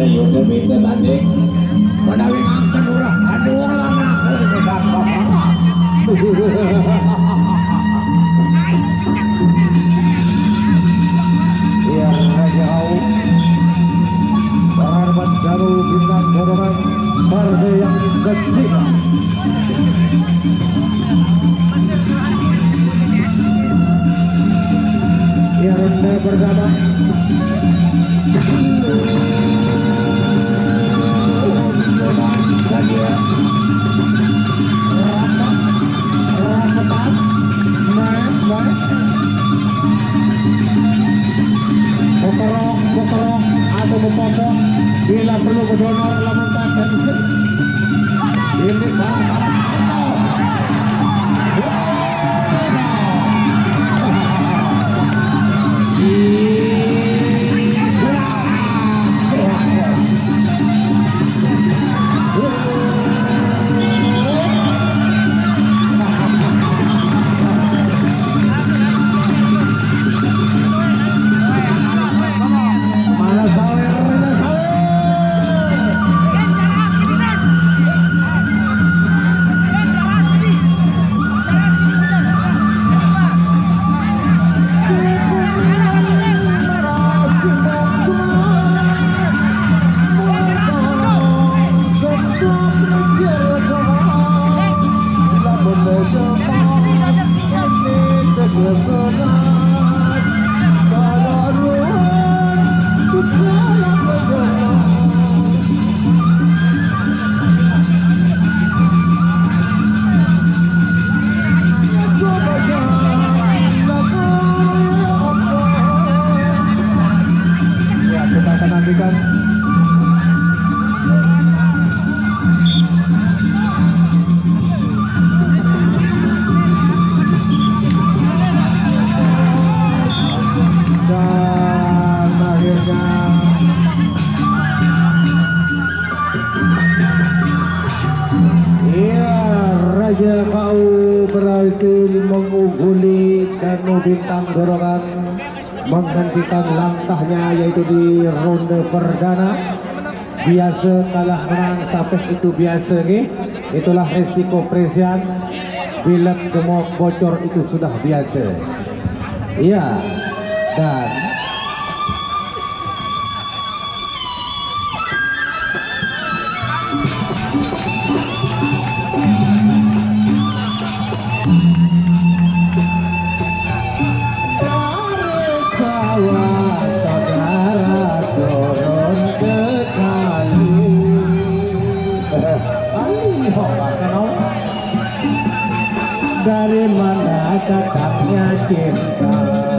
Rayu demi ketanding menawi ngangken urang aduh lanang Iya Raja Hau Pengarmat Darul Bintang Dorongan partai yang ketiga. Iya ronde pertama Bokorong atau bepokok bila perlu berdonor lamun tak ini Raja Kau berhasil mengungguli Danu Bintang Dorongan menghentikan langkahnya yaitu di ronde perdana. Biasa kalah menang sampai itu biasa nih. Itulah resiko presian bila gemuk bocor itu sudah biasa. Iya dan dari mana datangnya cinta.